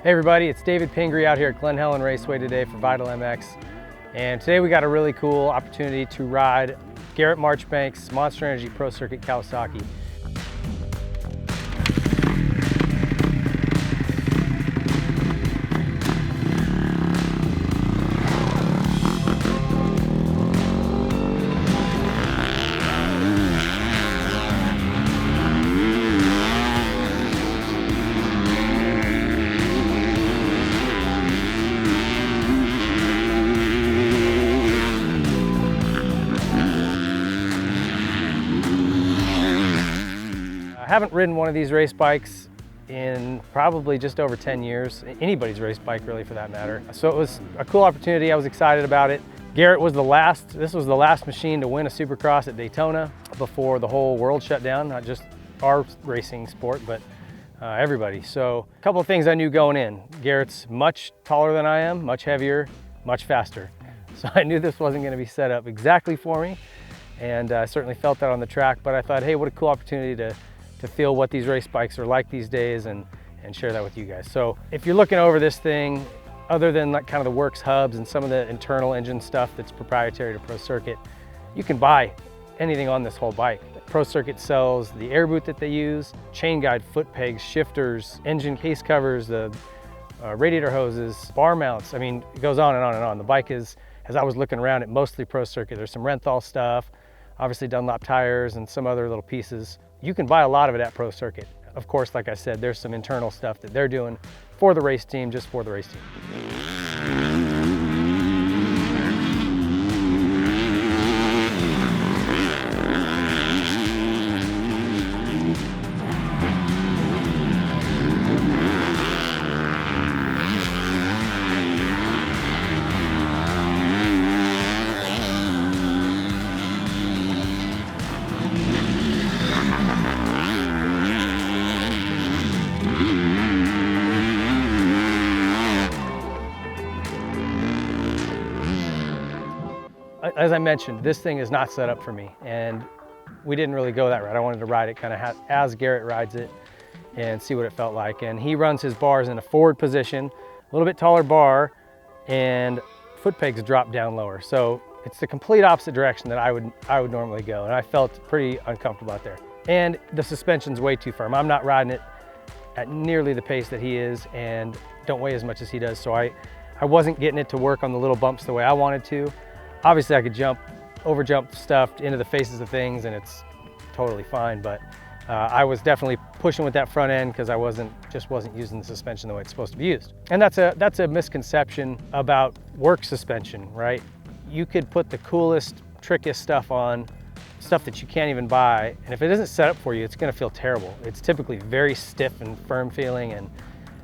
Hey everybody, it's David Pingree out here at Glen Helen Raceway today for Vital MX. And today we got a really cool opportunity to ride Garrett Marchbanks Monster Energy Pro Circuit Kawasaki. I haven't ridden one of these race bikes in probably just over 10 years, anybody's race bike really for that matter. So it was a cool opportunity, I was excited about it. Garrett was this was the last machine to win a Supercross at Daytona before the whole world shut down, not just our racing sport, but everybody. So a couple of things I knew going in. Garrett's much taller than I am, much heavier, much faster. So I knew this wasn't gonna be set up exactly for me, and I certainly felt that on the track, but I thought, hey, what a cool opportunity to feel what these race bikes are like these days and share that with you guys. So if you're looking over this thing, other than like kind of the works hubs and some of the internal engine stuff that's proprietary to Pro Circuit, you can buy anything on this whole bike. Pro Circuit sells the air boot that they use, chain guide, foot pegs, shifters, engine case covers, the radiator hoses, bar mounts. I mean, it goes on and on and on. The bike is, as I was looking around, it mostly Pro Circuit. There's some Renthal stuff, obviously Dunlop tires and some other little pieces. You can buy a lot of it at Pro Circuit. Of course, like I said, there's some internal stuff that they're doing for the race team, just for the race team. As I mentioned, this thing is not set up for me, and we didn't really go that route. I wanted to ride it kind of as Garrett rides it and see what it felt like. And he runs his bars in a forward position, a little bit taller bar, and foot pegs drop down lower. So it's the complete opposite direction that I would normally go, and I felt pretty uncomfortable out there. And the suspension's way too firm. I'm not riding it at nearly the pace that he is, and don't weigh as much as he does. So I wasn't getting it to work on the little bumps the way I wanted to. Obviously I could over jump stuff into the faces of things and it's totally fine, but I was definitely pushing with that front end because I just wasn't using the suspension the way it's supposed to be used. And that's a misconception about work suspension, right? You could put the coolest, trickiest stuff on, stuff that you can't even buy, and if it isn't set up for you, it's gonna feel terrible. It's typically very stiff and firm feeling, and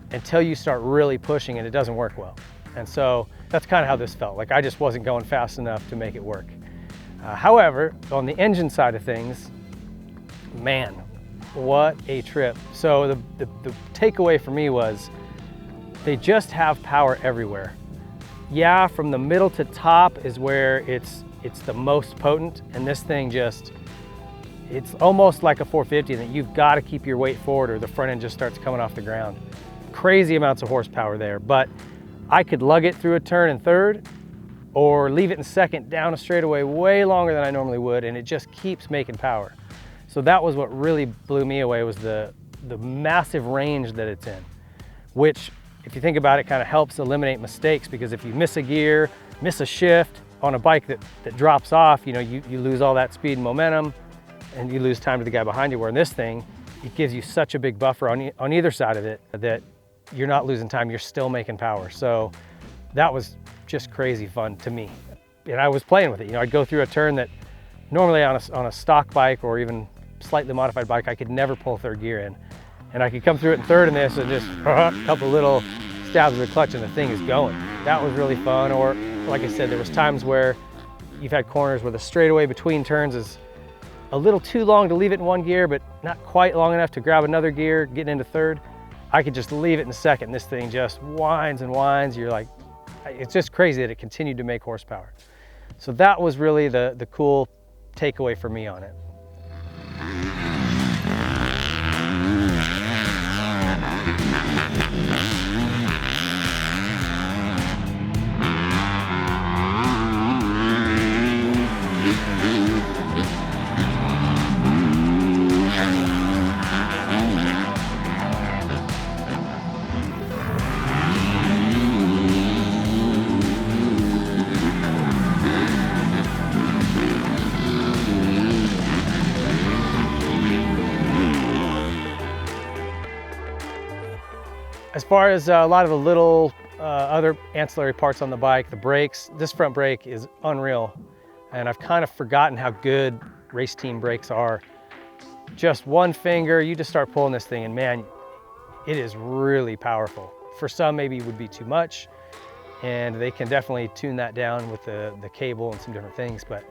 until you start really pushing it, it doesn't work well. And so that's kind of how this felt. Like I just wasn't going fast enough to make it work. However, on the engine side of things, man, what a trip. So the takeaway for me was they just have power everywhere. Yeah, from the middle to top is where it's the most potent, and this thing it's almost like a 450 that you've got to keep your weight forward or the front end just starts coming off the ground. Crazy amounts of horsepower there, but I could lug it through a turn in third or leave it in second down a straightaway way longer than I normally would, and it just keeps making power. So that was what really blew me away, was the massive range that it's in, which if you think about it kind of helps eliminate mistakes, because if you miss a gear, miss a shift on a bike that drops off, you lose all that speed and momentum and you lose time to the guy behind you, where in this thing, it gives you such a big buffer on either side of it that you're not losing time, you're still making power. So that was just crazy fun to me. And I was playing with it. I'd go through a turn that normally on a stock bike or even slightly modified bike, I could never pull third gear in. And I could come through it in third in this and just a couple little stabs of the clutch and the thing is going. That was really fun. Or like I said, there was times where you've had corners where the straightaway between turns is a little too long to leave it in one gear, but not quite long enough to grab another gear, getting into third. I could just leave it in second. This thing just whines and whines. You're like, it's just crazy that it continued to make horsepower. So that was really the cool takeaway for me on it. As far as a lot of the little other ancillary parts on the bike, the brakes, this front brake is unreal. And I've kind of forgotten how good race team brakes are. Just one finger, you just start pulling this thing and man, it is really powerful. For some, maybe it would be too much, and they can definitely tune that down with the cable and some different things, but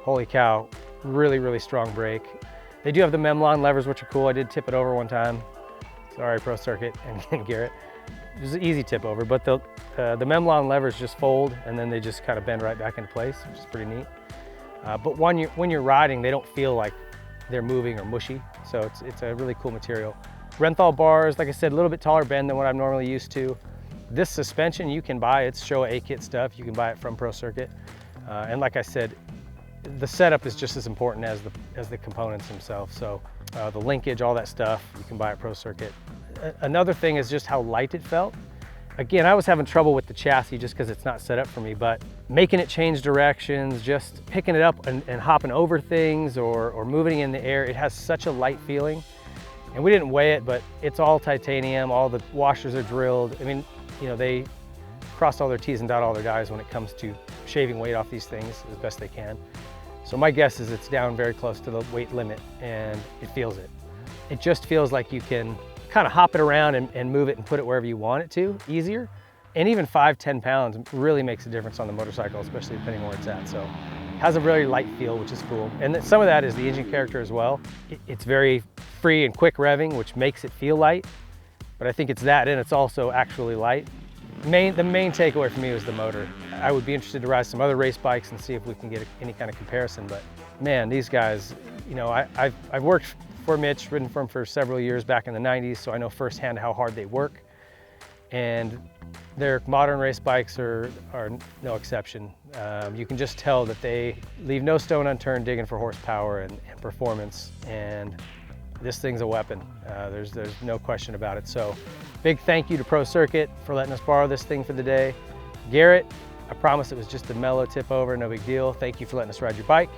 holy cow, really, really strong brake. They do have the Memlon levers, which are cool. I did tip it over one time. Sorry, Pro Circuit and Garrett. It was an easy tip over, but the Memlon levers just fold and then they just kind of bend right back into place, which is pretty neat. But when you're riding, they don't feel like they're moving or mushy. So it's a really cool material. Renthal bars, like I said, a little bit taller bend than what I'm normally used to. This suspension you can buy, it's Showa A-Kit stuff. You can buy it from Pro Circuit. And like I said, the setup is just as important as the components themselves. So the linkage, all that stuff, you can buy at Pro Circuit. Another thing is just how light it felt. Again, I was having trouble with the chassis just because it's not set up for me, but making it change directions, just picking it up and hopping over things or moving in the air, it has such a light feeling. And we didn't weigh it, but it's all titanium, all the washers are drilled. I mean, you know, they crossed all their T's and dot all their I's when it comes to shaving weight off these things as best they can. So my guess is it's down very close to the weight limit and it feels it. It just feels like you can kind of hop it around and move it and put it wherever you want it to, easier. And even 5–10 pounds really makes a difference on the motorcycle, especially depending on where it's at. So it has a really light feel, which is cool. And some of that is the engine character as well. It's very free and quick revving, which makes it feel light. But I think it's that, and it's also actually light. The main takeaway for me was the motor. I would be interested to ride some other race bikes and see if we can get any kind of comparison. But man, these guys, you know, I've worked for Mitch, ridden for him for several years back in the 90s, so I know firsthand how hard they work. And their modern race bikes are no exception. You can just tell that they leave no stone unturned digging for horsepower and performance, and this thing's a weapon. There's no question about it. So big thank you to Pro Circuit for letting us borrow this thing for the day. Garrett, I promise it was just a mellow tip over, no big deal. Thank you for letting us ride your bike.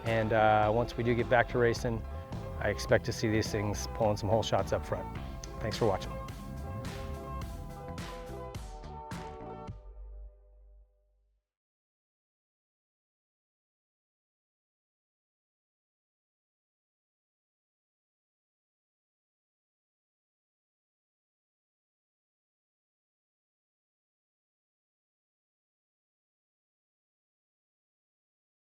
And once we do get back to racing, I expect to see these things pulling some hole shots up front. Thanks for watching.